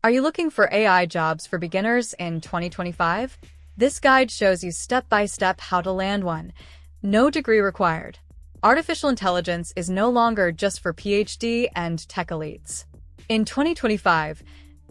Are you looking for AI jobs for beginners in 2025? This guide shows you step-by-step how to land one. No degree required. Artificial intelligence is no longer just for PhD and tech elites. In 2025,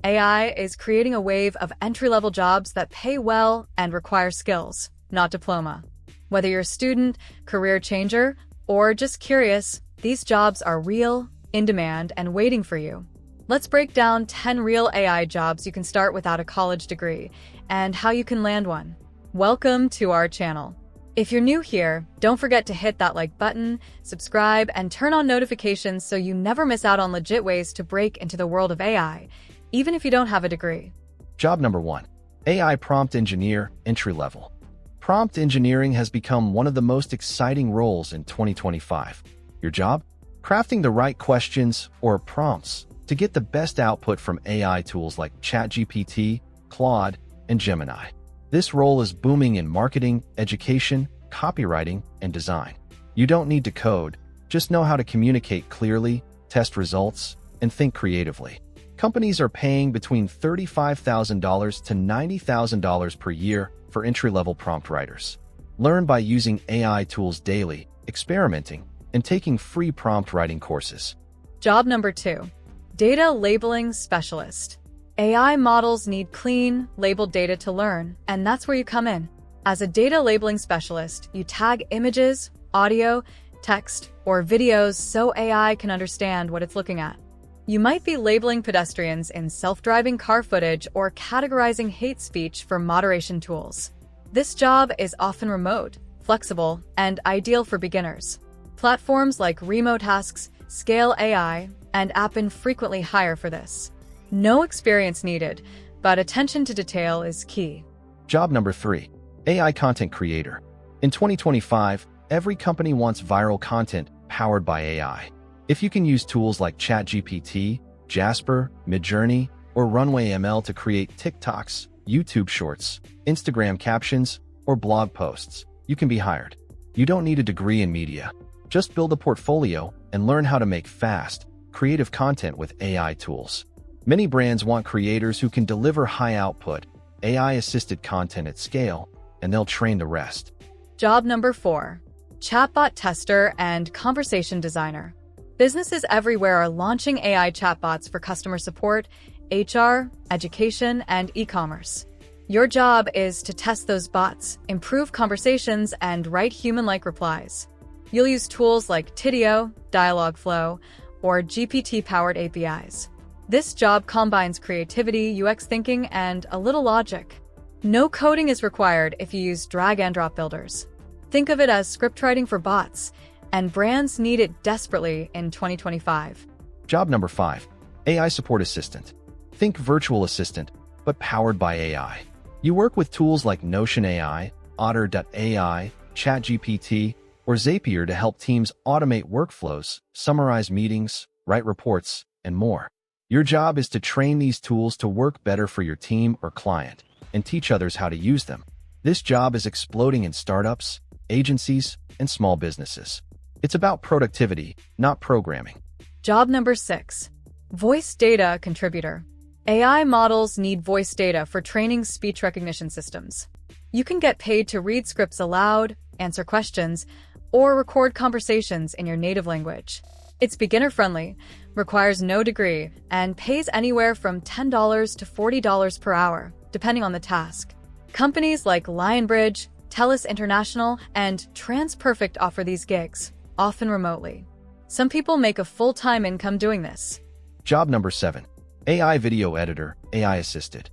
AI is creating a wave of entry-level jobs that pay well and require skills, not diploma. Whether you're a student, career changer, or just curious, these jobs are real, in demand, and waiting for you. Let's break down 10 real AI jobs you can start without a college degree and how you can land one. Welcome to our channel. If you're new here, don't forget to hit that like button, subscribe, and turn on notifications so you never miss out on legit ways to break into the world of AI, even if you don't have a degree. Job number 1. AI Prompt Engineer, Entry Level. Prompt engineering has become one of the most exciting roles in 2025. Your job? Crafting the right questions or prompts to get the best output from AI tools like ChatGPT, Claude, and Gemini. This role is booming in marketing, education, copywriting, and design. You don't need to code, just know how to communicate clearly, test results, and think creatively. Companies are paying between $35,000 to $90,000 per year for entry-level prompt writers. Learn by using AI tools daily, experimenting, and taking free prompt writing courses. Job number 2. Data Labeling Specialist. AI models need clean, labeled data to learn, and that's where you come in. As a data labeling specialist, you tag images, audio, text, or videos so AI can understand what it's looking at. You might be labeling pedestrians in self-driving car footage or categorizing hate speech for moderation tools. This job is often remote, flexible, and ideal for beginners. Platforms like Remote Tasks, Scale AI, and Appen frequently hire for this. No experience needed, but attention to detail is key. Job number 3. AI Content Creator. In 2025, every company wants viral content powered by AI. If you can use tools like ChatGPT, Jasper, Midjourney, or Runway ML to create TikToks, YouTube Shorts, Instagram captions, or blog posts, you can be hired. You don't need a degree in media. Just build a portfolio and learn how to make fast, creative content with AI tools. Many brands want creators who can deliver high output, AI-assisted content at scale, and they'll train the rest. Job number 4. Chatbot Tester and Conversation Designer. Businesses everywhere are launching AI chatbots for customer support, HR, education, and e-commerce. Your job is to test those bots, improve conversations, and write human-like replies. You'll use tools like Tidio, Dialogflow, or GPT-powered APIs. This job combines creativity, UX thinking, and a little logic. No coding is required if you use drag-and-drop builders. Think of it as script writing for bots, and brands need it desperately in 2025. Job number 5. AI Support Assistant. Think virtual assistant, but powered by AI. You work with tools like Notion AI, Otter.ai, ChatGPT, or Zapier to help teams automate workflows, summarize meetings, write reports, and more. Your job is to train these tools to work better for your team or client, and teach others how to use them. This job is exploding in startups, agencies, and small businesses. It's about productivity, not programming. Job number 6. Voice Data Contributor. AI models need voice data for training speech recognition systems. You can get paid to read scripts aloud, answer questions, or record conversations in your native language. It's beginner-friendly, requires no degree, and pays anywhere from $10 to $40 per hour, depending on the task. Companies like Lionbridge, TELUS International, and TransPerfect offer these gigs, often remotely. Some people make a full-time income doing this. Job number 7. AI Video Editor, AI Assisted.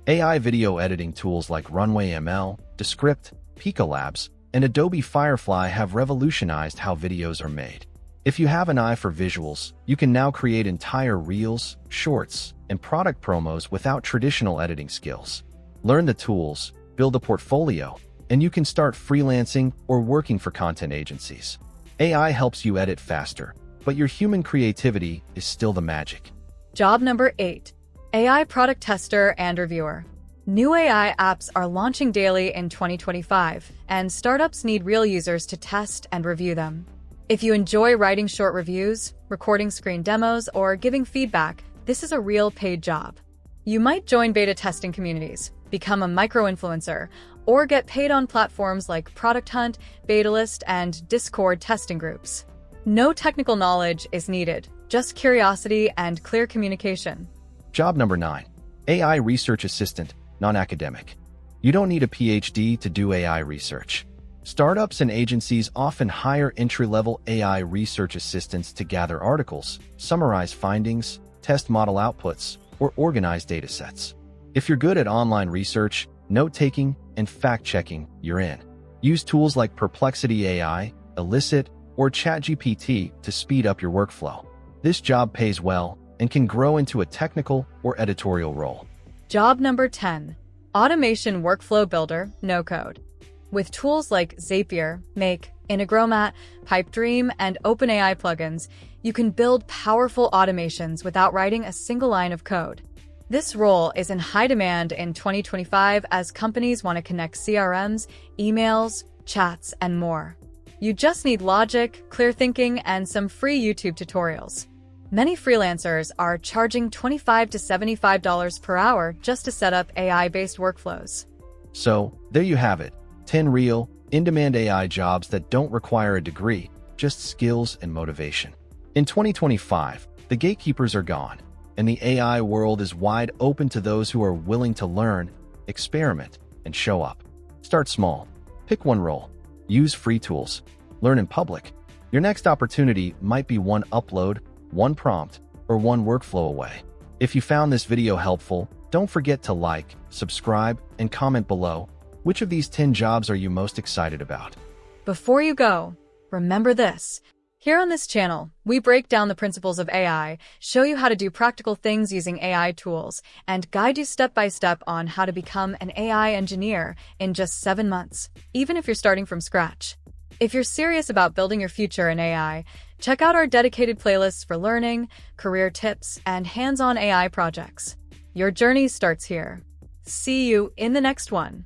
AI video editing tools like Runway ML, Descript, Pika Labs, and Adobe Firefly have revolutionized how videos are made. If you have an eye for visuals, you can now create entire reels, shorts, and product promos without traditional editing skills. Learn the tools, build a portfolio, and you can start freelancing or working for content agencies. AI helps you edit faster, but your human creativity is still the magic. Job number 8. AI Product Tester and Reviewer. New AI apps are launching daily in 2025, and startups need real users to test and review them. If you enjoy writing short reviews, recording screen demos, or giving feedback, this is a real paid job. You might join beta testing communities, become a micro-influencer, or get paid on platforms like Product Hunt, Betalist, and Discord testing groups. No technical knowledge is needed, just curiosity and clear communication. Job number 9. AI Research Assistant, non-academic. You don't need a PhD to do AI research. Startups and agencies often hire entry-level AI research assistants to gather articles, summarize findings, test model outputs, or organize datasets. If you're good at online research, note-taking, and fact-checking, you're in. Use tools like Perplexity AI, Elicit, or ChatGPT to speed up your workflow. This job pays well and can grow into a technical or editorial role. Job number 10. Automation Workflow Builder, no code. With tools like Zapier, Make, Integromat, Pipedream, and OpenAI plugins, you can build powerful automations without writing a single line of code. This role is in high demand in 2025 as companies want to connect CRMs, emails, chats, and more. You just need logic, clear thinking, and some free YouTube tutorials. Many freelancers are charging $25 to $75 per hour just to set up AI-based workflows. So, there you have it. 10 real, in-demand AI jobs that don't require a degree, just skills and motivation. In 2025, the gatekeepers are gone, and the AI world is wide open to those who are willing to learn, experiment, and show up. Start small. Pick one role. Use free tools. Learn in public. Your next opportunity might be one upload, one prompt, or one workflow away. If you found this video helpful, don't forget to like, subscribe, and comment below. Which of these 10 jobs are you most excited about? Before you go, remember this. Here on this channel, we break down the principles of AI, show you how to do practical things using AI tools, and guide you step by step on how to become an AI engineer in just 7 months, even if you're starting from scratch. If you're serious about building your future in AI, check out our dedicated playlists for learning, career tips, and hands-on AI projects. Your journey starts here. See you in the next one.